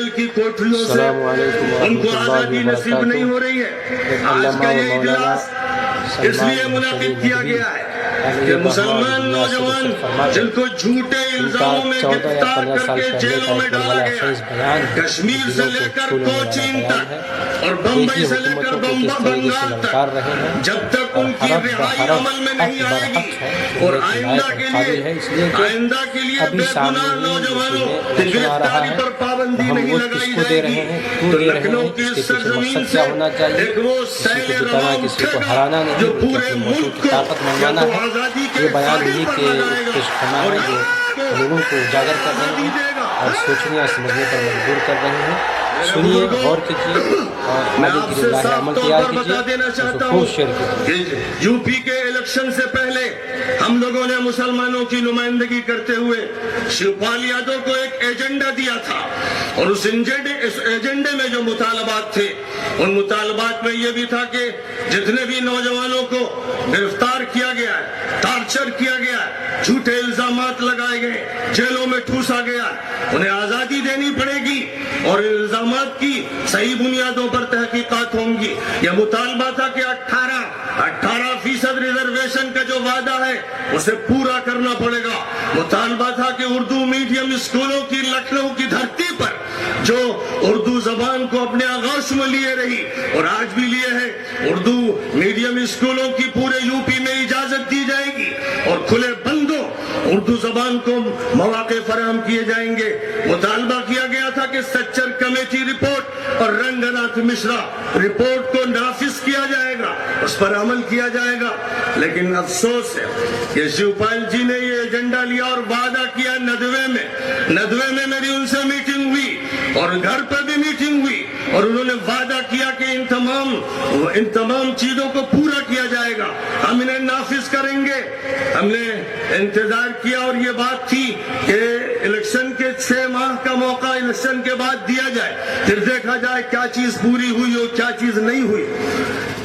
Jail की कोठरियों से उनको आज़ादी नसीब नहीं हो रही है। आज का ये इजलास इसलिए मुनाकिद किया गया है कि मुसलमान नौजवान जिनको झूठे इल्जामों में गिरफ्तार करके जेलों में डाला गया, कश्मीर से लेकर कोचीन तक और बम्बई से लेकर बंगाल तक, जब तक उनकी रिहाई अमल में नहीं आएगी और आइंदा के लिए बेगुनाह नौजवानों की गिरफ्तारी पर पाबंदी नहीं लगाई जाएगी, तो लखनऊ की सरजमीन से एक वो सैल रवा उठेगा जो पूरे मुल्क को आजादी के फाइल पर लगाएगा और लोगों को उजागर कर रहे हैं और सोचने और समझने पर मजबूर कर रहे हैं। सुनिए, गौर कीजिए और आगे की जो राह अमल तैयार कीजिए, उसको खूब शेयर कीजिए। यूपी के इलेक्शन से पहले हम लोगों ने मुसलमानों की नुमाइंदगी करते हुए शिवपाल यादव को एक एजेंडा दिया था और उस एजेंडे में जो मुतालबात थे, उन मुतालबात में ये भी था कि जितने भी नौजवानों को गिरफ्तार किया गया है, टार्चर किया गया है, झूठे इल्जामात लगाए गए, जेलों में ठूसा गया, उन्हें आजादी देनी पड़ेगी और इल्जामात की सही बुनियादों पर तहकीकात होंगी। यह मुतालबा था कि 18% रिजर्वेशन का जो वादा है उसे पूरा करना पड़ेगा। मुतालबा था कि उर्दू मीडियम स्कूलों की लखनऊ की धरती पर जो उर्दू जबान को अपने आगोश में लिए रही और आज भी लिए है, उर्दू मीडियम स्कूलों की पूरे यूपी में इजाजत दी जाएगी और खुले बंदों उर्दू जबान को मौके फराहम किए जाएंगे। मुतालबा किया गया था कि सच्चर कमेटी रिपोर्ट और रंगनाथ मिश्रा रिपोर्ट को नाफिज किया जाएगा, उस पर अमल किया जाएगा। लेकिन अफसोस है कि शिवपाल जी ने ये एजेंडा लिया और वादा किया नदवे में मेरी उनसे मीटिंग हुई और घर पर भी मीटिंग हुई और उन्होंने वादा किया कि इन तमाम चीजों को पूरा किया जाएगा, हम इन्हें नाफिज करेंगे। हमने इंतजार किया और ये बात थी कि इलेक्शन के 6 माह का मौका इलेक्शन के बाद दिया जाए, फिर देखा जाए क्या चीज पूरी हुई और क्या चीज नहीं हुई।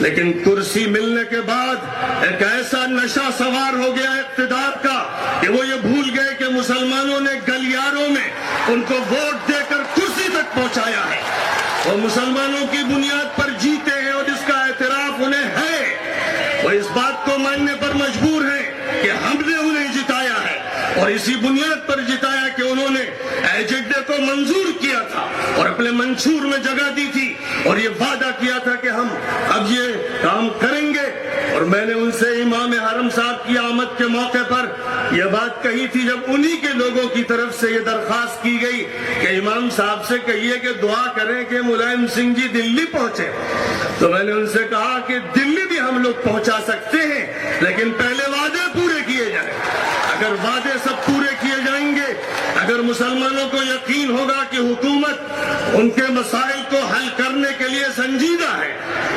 लेकिन कुर्सी मिलने के बाद एक ऐसा नशा सवार हो गया इक़्तिदार का कि वो ये भूल गए कि मुसलमानों ने गलियारों में उनको वोट देकर कुर्सी तक पहुंचाया है। वो मुसलमानों की बुनियाद पर जीते हैं और इसका एतराफ उन्हें है। वो इस बात को मानने पर मजबूर है कि हमने उन्हें जिताया है और इसी बुनियाद पर जिताया कि उन्होंने एजेंडे को मंजूर किया था और अपने मंशूर में जगह दी थी और ये वादा किया था कि हम अब ये काम करेंगे। और मैंने उनसे इमाम हरम साहब की आमद के मौके पर यह बात कही थी जब उन्हीं के लोगों की तरफ से ये दरख्वास्त की गई कि इमाम साहब से कहिए कि दुआ करें कि मुलायम सिंह जी दिल्ली पहुंचे। तो मैंने उनसे कहा कि दिल्ली भी हम लोग पहुंचा सकते हैं, लेकिन पहले वादे पूरे किए जाएं। अगर वादे सब पूरे किए जाएंगे, अगर मुसलमानों को यकीन होगा कि हुकूमत उनके मसाइल को हल करने के लिए संजीदा है,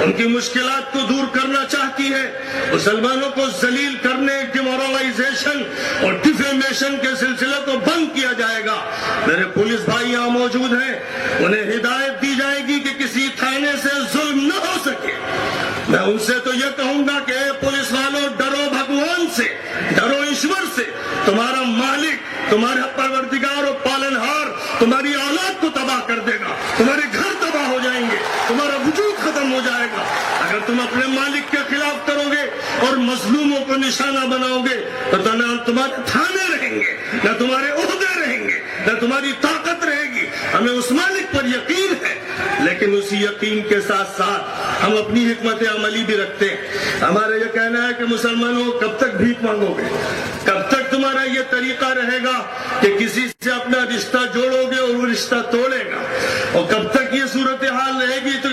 उनकी मुश्किलात को दूर करना चाहती है, मुसलमानों को जलील करने, डिमोरलाइजेशन और डिफेमेशन के सिलसिले को बंद किया जाएगा। मेरे पुलिस भाई यहाँ मौजूद हैं, उन्हें हिदायत दी जाएगी कि किसी थाने से जुल्म न हो सके। मैं उनसे तो यह कहूंगा कि पुलिस वालों, डरो भगवान से, डरो ईश्वर से। तुम्हारा मालिक, तुम्हारा परवरदिगार और पालनहार तुम्हारी औलाद को तबाह कर देगा, तुम्हारे घर तबाह हो जाएंगे, तुम्हारा वजूद खत्म हो जाएगा। अगर तुम अपने मालिक के खिलाफ करोगे और मजलूमों को निशाना बनाओगे तो न तुम्हारे थाने रहेंगे, न तुम्हारे ओहदे रहेंगे, न तुम्हारी ताकत रहेगी। हमें उस मालिक पर यकीन है, लेकिन उसी यकीन के साथ साथ हम अपनी हिकमत अमली भी रखते हैं। हमारा यह कहना है कि मुसलमानों कब तक भीख मांगोगे, कब तक तुम्हारा ये तरीका रहेगा कि किसी से अपना रिश्ता जोड़ोगे और वो रिश्ता तोड़ेगा, और कब तक ये सूरत हाल रहेगी तो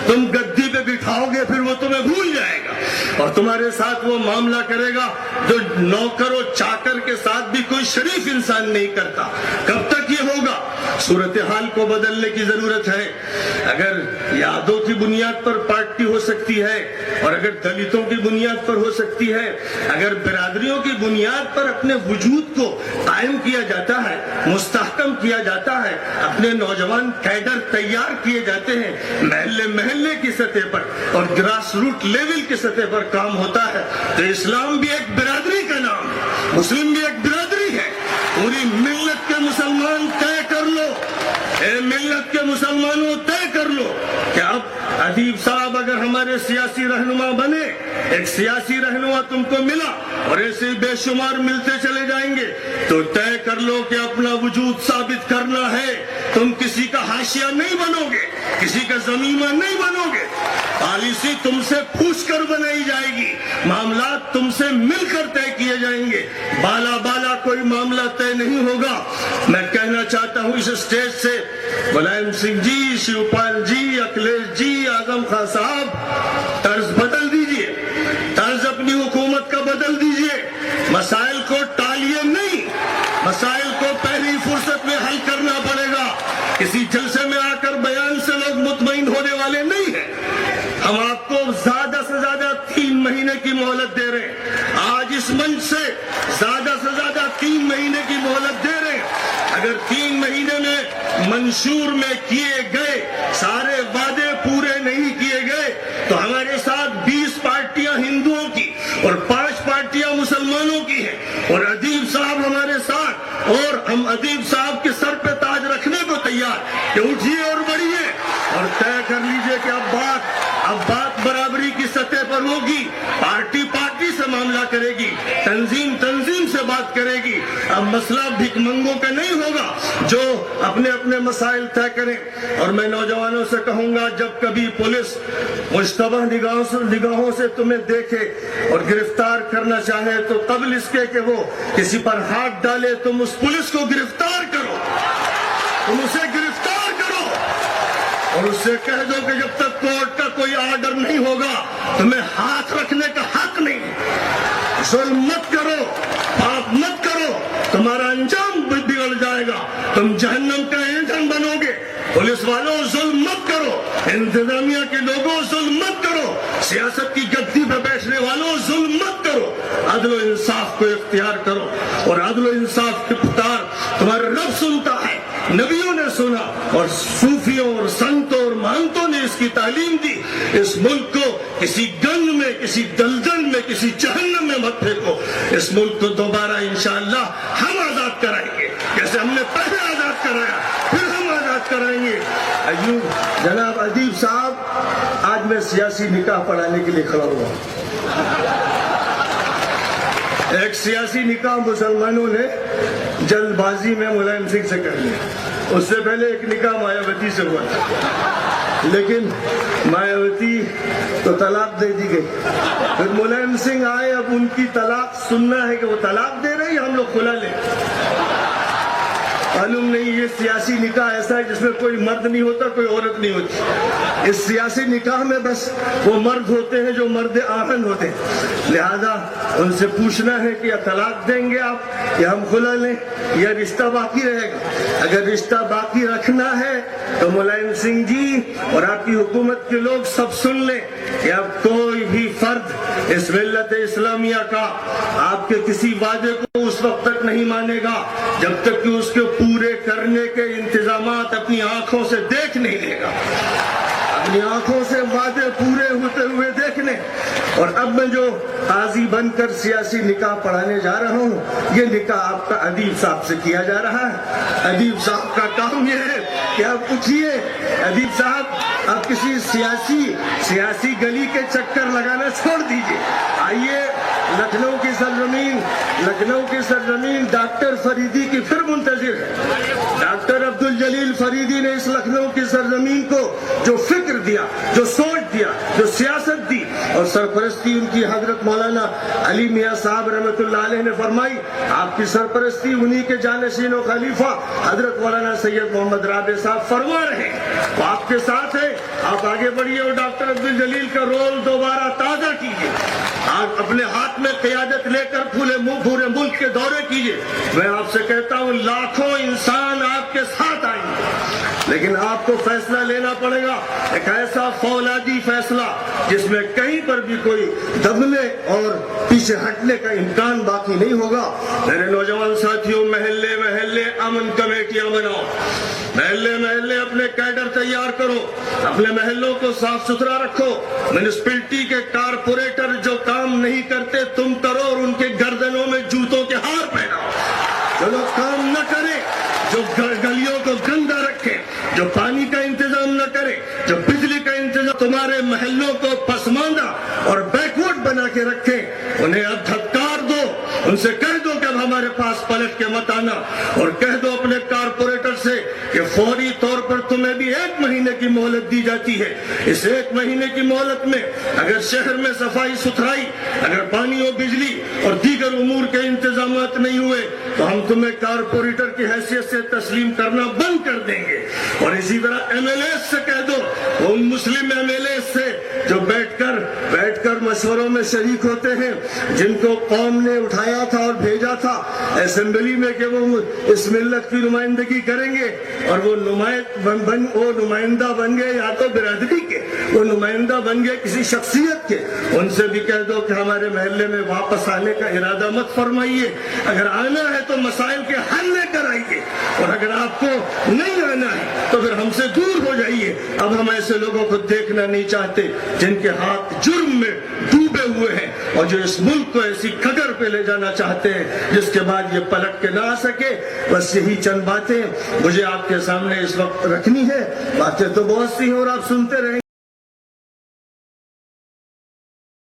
तुम गद्दी पे बिठाओगे फिर वो तुम्हें भूल जाएगा और तुम्हारे साथ वो मामला करेगा जो नौकर और चाकर के साथ भी कोई शरीफ इंसान नहीं करता। कब तक ये होगा? सूरत हाल को बदलने की जरूरत है। अगर यादों की बुनियाद पर पार्टी हो सकती है और अगर दलितों की बुनियाद पर हो सकती है, अगर बिरादरियों की बुनियाद पर अपने वजूद को कायम किया जाता है, मुस्तहकम किया जाता है, अपने नौजवान कैडर तैयार किए जाते हैं, महल्ले महल्ले की सतह पर और ग्रास रूट लेवल की सतह पर काम होता है, तो इस्लाम भी एक बिरादरी का नाम है, मुस्लिम भी एक बिरादरी है। पूरी मिल्लत के मुसलमान तय कर लो, اے ملت کے مسلمانوں طے کر لو کہ اب ادیب صاحب اگر ہمارے سیاسی رہنما بنے، ایک سیاسی رہنما تم کو ملا اور ایسے بے شمار ملتے چلے جائیں گے، تو طے کر لو کہ اپنا وجود ثابت کرنا ہے۔ تم کسی کا حاشیہ نہیں بنو گے، کسی کا ضمیمہ نہیں بنو گے، پالیسی تم سے پوچھ کر بنائی جائے گی، معاملات تم سے مل کر طے کیے جائیں گے، بالا بالا کوئی معاملہ طے نہیں ہوگا۔ میں کہنا چاہتا ہوں اس اسٹیج سے ملائم سنگھ جی، شیو پال جی، اکھلیش جی، اعظم خان صاحب، طرز بدل دیجئے، طرز اپنی حکومت کا بدل دیجئے، مسائل کو ٹالیے نہیں، مسائل کو پہلی فرصت میں حل کرنا پڑے گا۔ کسی جلسے میں آ کر بیان سے لوگ مطمئن ہونے والے نہیں ہیں۔ ہم آپ کو زیادہ سے زیادہ 3 مہینے کی مہلت دے رہے ہیں، آج اس منچ سے زیادہ 3 مہینے کی مہلت دے رہے ہیں۔ اگر 3 مہینے میں منشور میں کیے گئے سارے وعدے پورے نہیں کیے گئے تو ہمارے ساتھ 20 پارٹیاں ہندوؤں کی اور 5 پارٹیاں مسلمانوں کی ہیں، اور ادیب صاحب ہمارے ساتھ، اور ہم ادیب صاحب کے سر پہ تاج رکھنے کو تیار کہ اٹھیے اور بڑھیے اور طے کر لیجئے کہ اب بات برابری کی سطح پر ہوگی، پارٹی سے معاملہ کرے گی، تنظیم سے بات کرے گی۔ اب مسئلہ بھیک منگوں کا نہیں ہوگا جو اپنے اپنے مسائل طے کریں۔ اور میں نوجوانوں سے کہوں گا، جب کبھی پولیس مشتبہ نگاہوں سے تمہیں دیکھے اور گرفتار کرنا چاہے تو قبل اس کے کہ وہ کسی پر ہاتھ ڈالے، تم اس پولیس کو گرفتار کرو، تم اسے گرفتار کرو اور اس سے کہہ دو کہ جب تک کورٹ کا کوئی آرڈر نہیں ہوگا تمہیں ہاتھ رکھنے کا حق نہیں۔ ظلم مت کرو، پاپ مت کرو، تمہارا انجام بگڑ جائے گا، تم جہنم کا ایندھن بنو گے۔ پولیس والوں ظلم مت کرو، انتظامیہ کے لوگوں ظلم مت کرو، سیاست کی گدی پہ بیٹھنے والوں ظلم مت کرو، عدل و انصاف کو اختیار کرو۔ اور عدل و انصاف کی پکار تمہارا رب سنتا ہے، نبیوں نے سنا، اور صوفیوں اور سنتوں اور مہنتوں نے اس کی تعلیم دی۔ اس ملک کو کسی گند میں، کسی دلدل میں، کسی جہنم میں مت پھینکو۔ اس ملک کو دوبارہ انشاءاللہ ہم آزاد کرائیں گے، جیسے ہم نے پہلے آزاد کرایا، پھر ہم آزاد کرائیں گے۔ جناب ادیب صاحب، آج میں سیاسی نکاح پڑھانے کے لیے کھڑا ہوا۔ ایک سیاسی نکاح مسلمانوں نے جلد بازی میں ملائم سنگھ سے کر لیا، اس سے پہلے ایک نکاح مایاوتی سے ہوا تھا، لیکن مایاوتی تو طلاق دے دی گئی۔ پھر ملائم سنگھ آئے، اب ان کی طلاق سننا ہے کہ وہ طلاق دے رہے ہیں، ہم لوگ کھلا لیں۔ معلوم نہیں یہ سیاسی نکاح ایسا ہے جس میں کوئی مرد نہیں ہوتا، کوئی عورت نہیں ہوتی۔ اس سیاسی نکاح میں بس وہ مرد ہوتے ہیں جو مرد آہن ہوتے ہیں، لہذا ان سے پوچھنا ہے کہ یا طلاق دیں گے آپ، یا ہم کھلا لیں، یا رشتہ باقی رہے گا۔ اگر رشتہ باقی رکھنا ہے تو ملائم سنگھ جی اور آپ کی حکومت کے لوگ سب سن لیں کہ اب کوئی بھی فرد اس ملت اسلامیہ کا آپ کے کسی وعدے کو اس وقت تک نہیں مانے گا جب تک کہ اس کے پورے کرنے کے انتظامات اپنی آنکھوں سے دیکھ نہیں لے گا، اپنی آنکھوں سے وعدے پورے ہوتے ہوئے دیکھنے۔ اور اب میں جو قاضی بن کر سیاسی نکاح پڑھانے جا رہا ہوں، یہ نکاح آپ کا ادیب صاحب سے کیا جا رہا ہے۔ ادیب صاحب کا کام یہ ہے کہ آپ اٹھیے، ادیب صاحب آپ کسی سیاسی گلی کے چکر لگانا چھوڑ دیجئے، آئیے لکھنؤ کی سرزمین ڈاکٹر فریدی کی پھر منتظر ہے۔ ڈاکٹر عبدالجلیل فریدی نے اس لکھنؤ کی سرزمین کو جو فکر دیا، جو سوچ دیا، جو سیاست دی، اور سرپرستی ان کی حضرت مولانا علی میاں صاحب رحمۃ اللہ علیہ نے فرمائی۔ آپ کی سرپرستی انہی کے جانشین و خلیفہ حضرت مولانا سید محمد رابع صاحب فرما رہے ہیں، وہ آپ کے ساتھ ہے، آپ آگے بڑھیے اور ڈاکٹر عبدالجلیل کا رول دوبارہ تازہ کیجیے، آپ اپنے ہاتھ میں قیادت لے کر پورے ملک کے دورے کیجیے۔ میں آپ سے کہتا ہوں لاکھوں انسان آپ کے ساتھ آئیں گے، لیکن آپ کو فیصلہ لینا پڑے گا، ایک ایسا فولادی فیصلہ جس میں کہیں پر بھی کوئی دبنے اور پیچھے ہٹنے کا امکان باقی نہیں ہوگا۔ میرے نوجوان ساتھیوں، محلے محلے امن کمیٹیاں بناؤ، محلے اپنے کیڈر تیار کرو، اپنے محلوں کو صاف ستھرا رکھو، میونسپلٹی کے کارپوریٹر جو کام نہیں کرتے تم کرو اور ان کے گردنوں میں جوتوں کے ہار پہناؤ، جو لوگ کام نہ کریں، جو گلیوں کو گندا رکھیں، जो पानी का इंतजाम न करे, जो बिजली का इंतजाम, तुम्हारे महलों को पसमानदा और बैकवर्ड बना के रखे, उन्हें अब धत्कार दो, उनसे कह दो कि अब हमारे पास पलट के मत आना, और कह दो अपने कारपोरेटर से कि फौरी तौर पर तुम्हें भी 1 महीने की मोहलत दी जाती है। इस 1 महीने की मोहलत में अगर शहर में सफाई सुथराई, अगर पानी और बिजली और दीगर उमूर के इंतजामात नहीं हुए तो हम तुम्हें कारपोरेटर की हैसियत से तस्लीम करना बंद कर देंगे। और इसी तरह एमएलए से कह दो, उन मुस्लिम एमएलए से जो बैठकर मशवरों में शरीक होते हैं, जिनको कौम ने उठाया था और भेजा था असेंबली में कि वो इस मिल्लत की नुमाइंदगी करेंगे, और वो नुमाइंदा बन गए या तो बिरादरी के, वो नुमाइंदा बन गए किसी शख्सियत के। उनसे भी कह दो कि हमारे महल्ले में वापस आने का इरादा मत फरमाइए, अगर आना है तो मसाइल के हल लेकर आइए, और अगर आपको नहीं आना है तो फिर हमसे दूर हो जाइए। अब हम ऐसे लोगों को देखना नहीं चाहते जिनके हाथ जुर्म में डूबे हुए हैं और जो इस मुल्क को ऐसी खगर पे ले जाना चाहते हैं जिसके बाद ये पलट के ना आ सके। बस यही चंद बातें मुझे आपके सामने इस वक्त रखनी है। बातें तो बहुत सी हैं और आप सुनते रहेंगे।